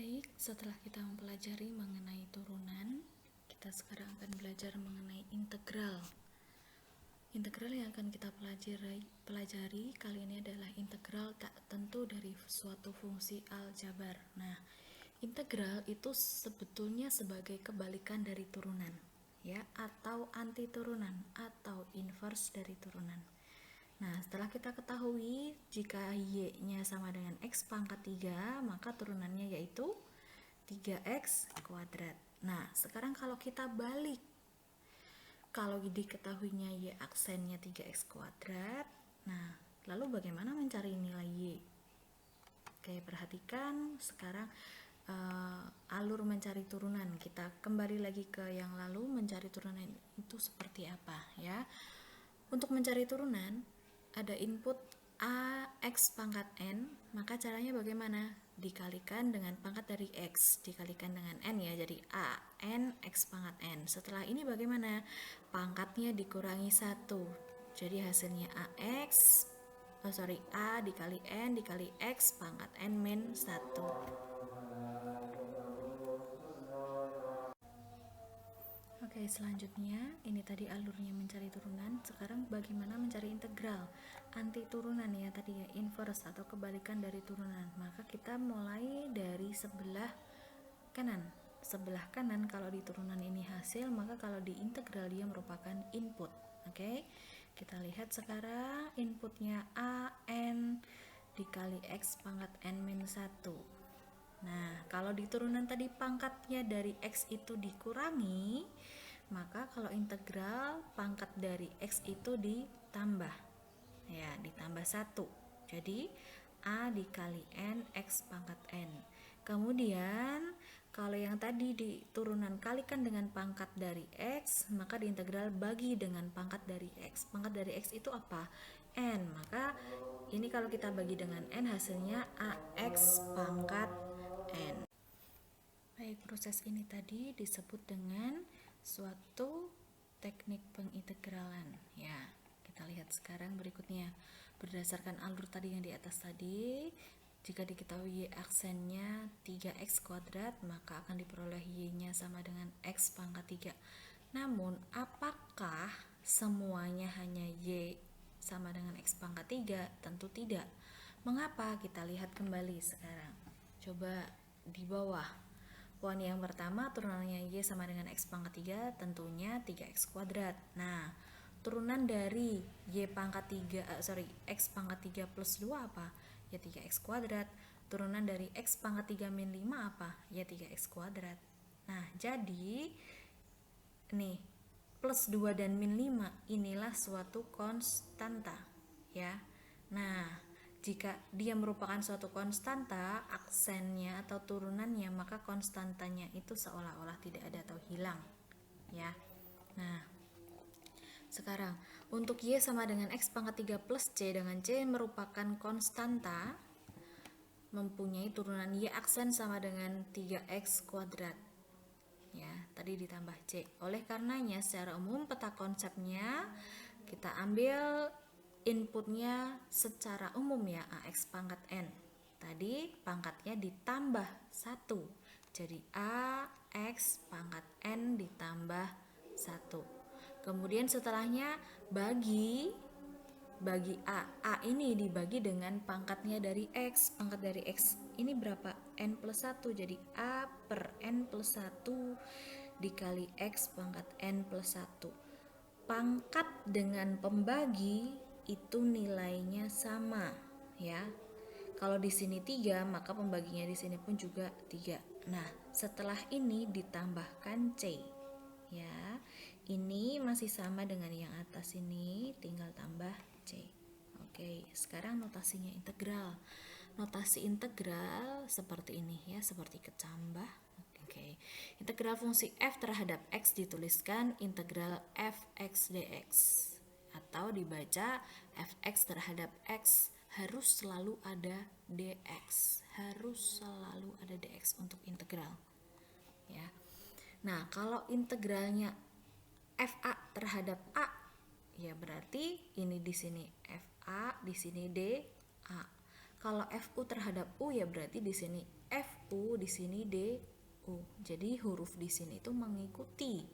Baik, setelah kita mempelajari mengenai turunan, kita sekarang akan belajar mengenai integral. Integral yang akan kita pelajari kali ini adalah integral tak tentu dari suatu fungsi aljabar. Nah, integral itu sebetulnya sebagai kebalikan dari turunan, ya, atau anti turunan atau inverse dari turunan. Nah, setelah kita ketahui jika y-nya sama dengan x pangkat 3, maka turunannya yaitu 3x kuadrat. Nah, sekarang kalau kita balik, kalau diketahuinya y aksennya 3x kuadrat, nah, lalu bagaimana mencari nilai y? Oke, perhatikan sekarang alur mencari turunan. Kita kembali lagi ke yang lalu, mencari turunan itu seperti apa, ya. Untuk mencari turunan, ada input a x pangkat n, maka caranya bagaimana? Dikalikan dengan pangkat dari x, dikalikan dengan n, ya, jadi a n x pangkat n. Setelah ini bagaimana? Pangkatnya dikurangi 1, jadi hasilnya a dikali n dikali x pangkat n min 1. Oke, selanjutnya ini tadi alurnya mencari turunan. Sekarang bagaimana mencari integral? Anti turunan, ya, tadi ya, inverse atau kebalikan dari turunan. Maka kita mulai dari sebelah kanan. Sebelah kanan kalau di turunan ini hasil, maka kalau di integral dia merupakan input. Oke, kita lihat sekarang inputnya a n dikali x pangkat n min 1. Nah, kalau di turunan tadi pangkatnya dari x itu dikurangi, maka kalau integral pangkat dari x itu ditambah, ya, ditambah 1. Jadi a dikali n x pangkat n. Kemudian kalau yang tadi di turunan kalikan dengan pangkat dari x, maka di integral bagi dengan pangkat dari x. Pangkat dari x itu apa? N. Maka ini kalau kita bagi dengan n, hasilnya ax pangkat n. Baik, proses ini tadi disebut dengan suatu teknik pengintegralan, ya. Kita lihat sekarang berikutnya. Berdasarkan alur tadi yang di atas tadi, jika diketahui y aksennya 3x kuadrat, maka akan diperoleh y-nya sama dengan x pangkat 3. Namun, apakah semuanya hanya y sama dengan x pangkat 3? Tentu tidak. Mengapa? Kita lihat kembali sekarang. Coba di bawah. Poin yang pertama, turunannya y sama dengan x pangkat 3, tentunya 3x kuadrat. Nah, turunan dari x pangkat 3 plus 2 apa? Ya 3x kuadrat. Turunan dari x pangkat 3 min 5 apa? Ya 3x kuadrat. Nah, jadi nih, plus 2 dan min 5 inilah suatu konstanta, ya. Nah, jika dia merupakan suatu konstanta, aksennya atau turunannya, maka konstantanya itu seolah-olah tidak ada atau hilang, ya. Nah, sekarang untuk y sama dengan x pangkat 3 plus c, dengan c merupakan konstanta, mempunyai turunan y aksen sama dengan 3x kuadrat, ya, tadi ditambah c. Oleh karenanya secara umum peta konsepnya kita ambil inputnya secara umum, ya, ax pangkat n. Tadi pangkatnya ditambah 1, jadi ax pangkat n ditambah 1. Kemudian setelahnya bagi a ini dibagi dengan pangkatnya dari x. Pangkat dari x ini berapa? N plus 1, jadi a per n plus 1 dikali x pangkat n plus 1. Pangkat dengan pembagi itu nilainya sama, ya. Kalau di sini 3, maka pembaginya di sini pun juga 3. Nah, setelah ini ditambahkan c, ya. Ini masih sama dengan yang atas ini, tinggal tambah c. Oke, sekarang notasinya integral. Notasi integral seperti ini, ya, seperti kecambah. Oke. Integral fungsi f terhadap x dituliskan integral fx dx, atau dibaca fx terhadap x harus selalu ada dx, harus selalu ada dx untuk integral, ya. Nah, kalau integralnya fa terhadap a, ya berarti ini di sini fa, di sini d a. Kalau fu terhadap u, ya berarti di sini U, di sini DU. Jadi huruf di sini itu mengikuti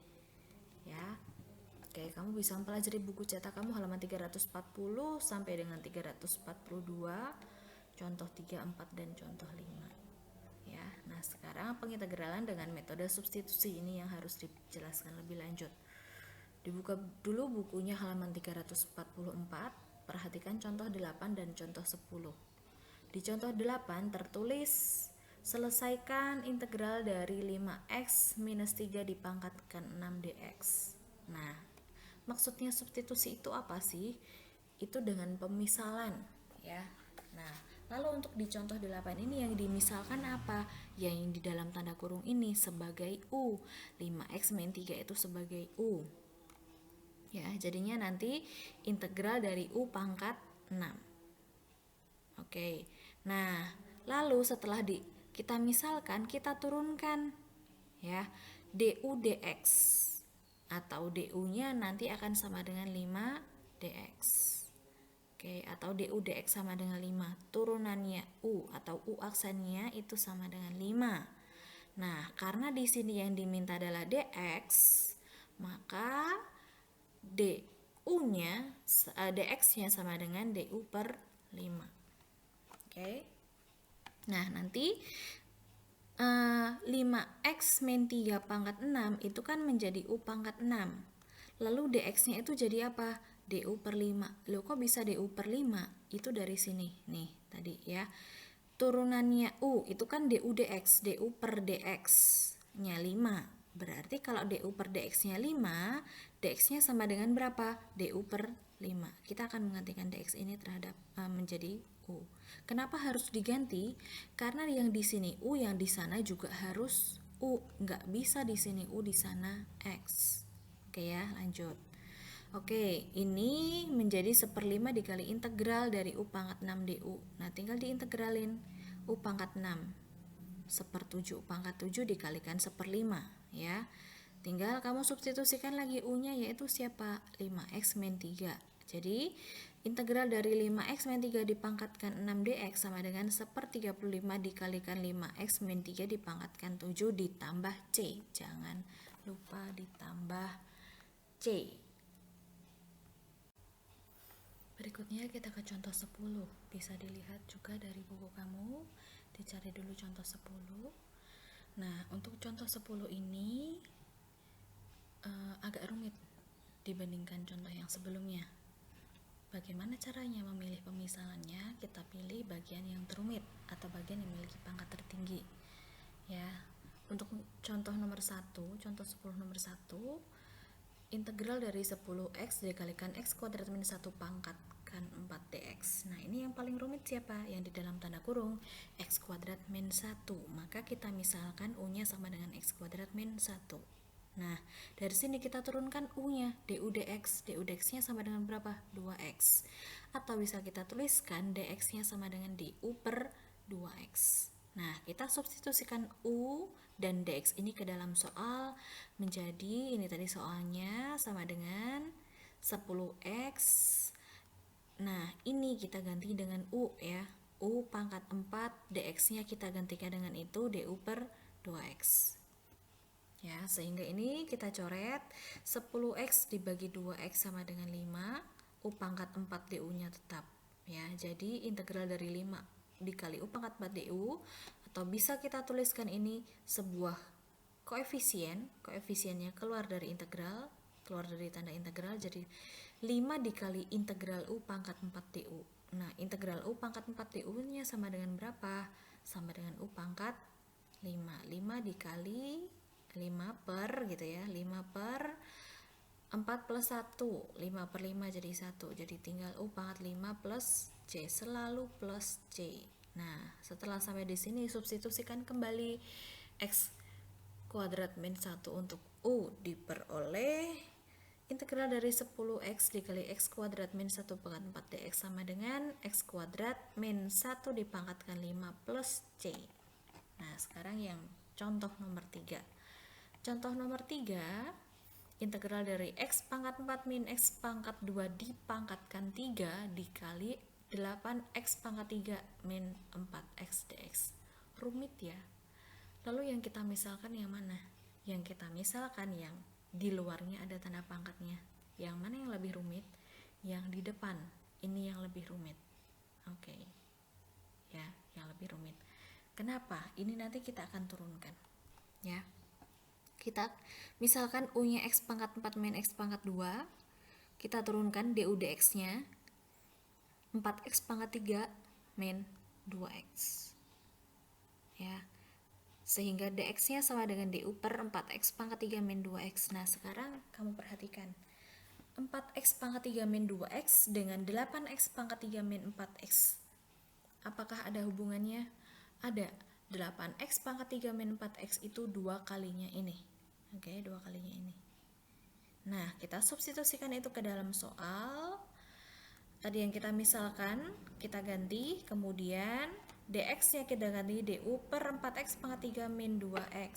ya. Oke, kamu bisa mempelajari buku cetak kamu halaman 340 sampai dengan 342, contoh 3, 4 dan contoh 5. Ya. Nah, sekarang pengintegralan dengan metode substitusi ini yang harus dijelaskan lebih lanjut. Dibuka dulu bukunya halaman 344, perhatikan contoh 8 dan contoh 10. Di contoh 8 tertulis selesaikan integral dari 5x minus 3 dipangkatkan 6 dx. Nah, maksudnya substitusi itu apa sih? Itu dengan pemisalan ya. Nah, lalu untuk di contoh 8 ini yang dimisalkan apa? Yang di dalam tanda kurung ini sebagai U, 5x min 3 itu sebagai U. Ya, jadinya nanti integral dari U pangkat 6. Oke. Nah, lalu setelah kita misalkan, kita turunkan ya, du dx atau du-nya nanti akan sama dengan 5 dx. Oke, atau du dx sama dengan 5. Turunannya u atau u aksennya itu sama dengan 5. Nah, karena di sini yang diminta adalah dx, maka du-nya dx-nya sama dengan du per 5. Oke. Nah, nanti 5x min 3 pangkat 6 itu kan menjadi u pangkat 6. Lalu dx-nya itu jadi apa? Du per 5. Loh, kok bisa du per 5? Itu dari sini nih tadi ya. Turunannya u itu kan du dx, du per dx-nya 5. Berarti kalau du per dx-nya 5, dx-nya sama dengan berapa? Du per 5. Kita akan menggantikan dx ini terhadap menjadi u. Kenapa harus diganti? Karena yang di sini u, yang di sana juga harus u. Nggak bisa di sini u, di sana x. Oke ya, lanjut. Oke, ini menjadi 1/5 dikali integral dari u pangkat 6 du. Nah, tinggal diintegralin. U pangkat 6 1/7, u pangkat 7 dikalikan 1/5 ya. Tinggal kamu substitusikan lagi u-nya, yaitu siapa? 5x min 3. Jadi integral dari 5x min 3 dipangkatkan 6 dx sama dengan 1/35 dikalikan 5x min 3 dipangkatkan 7 ditambah c. Jangan lupa ditambah c. Berikutnya kita ke contoh 10. Bisa dilihat juga dari buku kamu. Dicari dulu contoh 10. Nah, untuk contoh 10 ini agak rumit dibandingkan contoh yang sebelumnya. Bagaimana caranya memilih pemisalannya? Kita pilih bagian yang terumit atau bagian yang memiliki pangkat tertinggi. Ya, untuk contoh nomor 1, contoh 10 nomor 1, integral dari 10x dikalikan x kuadrat min 1 pangkatkan 4 dx. Nah, ini yang paling rumit siapa? Yang di dalam tanda kurung x kuadrat min 1. Maka kita misalkan u-nya sama dengan x kuadrat min 1. Nah, dari sini kita turunkan u-nya, du dx. Du dx-nya sama dengan berapa? 2x. Atau bisa kita tuliskan dx-nya sama dengan du per 2x. Nah, kita substitusikan u dan dx ini ke dalam soal, menjadi, ini tadi soalnya sama dengan 10x. Nah, ini kita ganti dengan u ya. U pangkat 4, dx-nya kita gantikan dengan itu, du per 2x. Ya, sehingga ini kita coret 10x dibagi 2x sama dengan 5, u pangkat 4 du-nya tetap. Ya, jadi integral dari 5 dikali u pangkat 4 du, atau bisa kita tuliskan ini sebuah koefisiennya keluar dari integral, keluar dari tanda integral, jadi 5 dikali integral u pangkat 4 du. Nah, integral u pangkat 4 du-nya sama dengan berapa? Sama dengan u pangkat 5. 5 dikali 5 per gitu ya, 5 per 4 plus 1, 5 per 5 jadi 1, jadi tinggal u pangkat 5 plus c, selalu plus c. Nah, setelah sampai di sini substitusikan kembali x kuadrat min 1 untuk u diperoleh integral dari 10x dikali x kuadrat min 1 pangkat 4 dx sama dengan x kuadrat min 1 dipangkatkan 5 plus c. Nah, sekarang yang contoh nomor 3. Contoh nomor 3, integral dari x pangkat 4 min x pangkat 2 dipangkatkan 3 dikali 8x pangkat 3 min 4x dx. Rumit ya. Lalu yang kita misalkan yang mana? Yang kita misalkan yang di luarnya ada tanda pangkatnya. Yang mana yang lebih rumit? Yang di depan. Ini yang lebih rumit. Oke. Ya, yang lebih rumit. Kenapa? Ini nanti kita akan turunkan. Ya. Kita misalkan U-nya X pangkat 4 min X pangkat 2. Kita turunkan DU dx-nya 4X pangkat 3 min 2X. Ya. Sehingga dx-nya sama dengan du per 4x pangkat 3 min 2x. Nah, sekarang kamu perhatikan. 4x pangkat 3 min 2x dengan 8x pangkat 3 min 4x. Apakah ada hubungannya? Ada. 8x pangkat 3 min 4x itu 2 kalinya ini. Oke, 2 kalinya ini. Nah, kita substitusikan itu ke dalam soal. Tadi yang kita misalkan, kita ganti, kemudian dx-nya kita ganti du per 4x pangkat 3 min 2x.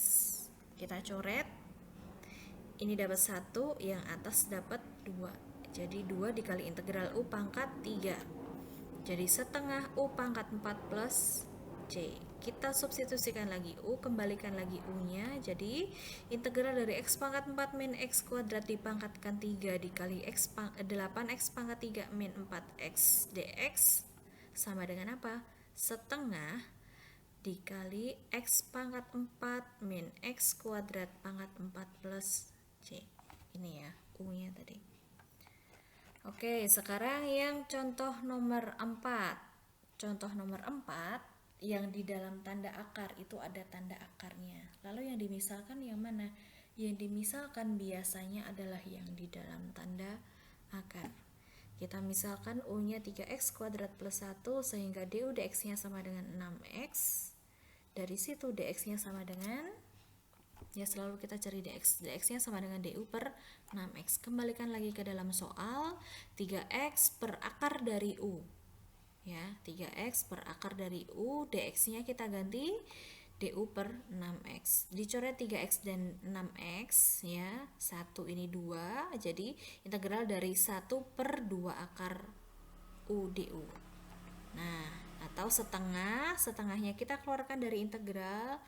Kita coret. Ini dapat 1, yang atas dapat 2. Jadi 2 dikali integral u pangkat 3. Jadi setengah u pangkat 4 plus c. Kita substitusikan lagi u, kembalikan lagi u-nya. Jadi integral dari x pangkat 4 min x kuadrat dipangkatkan 3 dikali 8x pangkat 3 min 4x dx sama dengan apa? Setengah dikali x pangkat 4 min x kuadrat pangkat 4 plus c. Ini ya u-nya tadi. Oke, sekarang yang contoh nomor 4. Contoh nomor 4 yang di dalam tanda akar itu ada tanda akarnya. Lalu yang dimisalkan yang mana? Yang dimisalkan biasanya adalah yang di dalam tanda akar. Kita misalkan U-nya 3x kuadrat plus 1 sehingga du dx-nya sama dengan 6x. Dari situ dx-nya sama dengan, ya selalu kita cari dx-nya sama dengan du per 6x. Kembalikan lagi ke dalam soal, 3x per akar dari u. Ya, 3x per akar dari u, dx-nya kita ganti du per 6x. Dicoret 3x dan 6x ya. 1 ini 2, jadi integral dari 1 per 2 akar u du. Nah, atau setengahnya kita keluarkan dari integral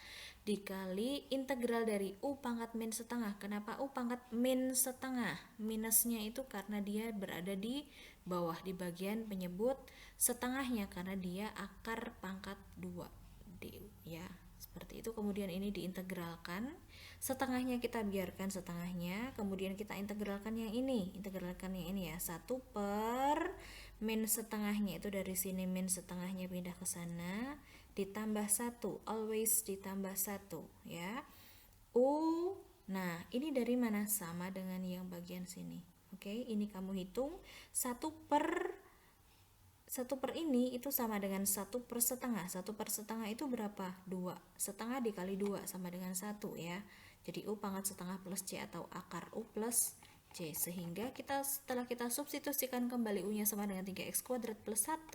dikali integral dari u pangkat min setengah. Kenapa u pangkat min setengah? Minusnya itu karena dia berada di bawah di bagian penyebut setengahnya karena dia akar pangkat 2 du ya. Seperti itu. Kemudian ini diintegralkan, setengahnya kita biarkan setengahnya, kemudian kita integralkan yang ini ya, 1 per min setengahnya itu dari sini, min setengahnya pindah ke sana, ditambah 1, always ditambah 1 ya. U, nah ini dari mana? Sama dengan yang bagian sini. Oke, ini kamu hitung 1 per ini itu sama dengan 1 per setengah. 1 per setengah itu berapa? 2. Setengah dikali 2 sama dengan 1 ya. Jadi u pangkat setengah plus c atau akar u plus c. Sehingga setelah kita substitusikan kembali u-nya sama dengan 3x kuadrat plus 1,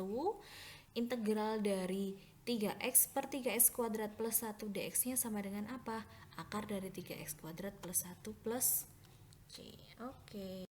integral dari 3x per 3x kuadrat plus 1 dx-nya sama dengan apa? Akar dari 3x kuadrat plus 1 plus c. Oke.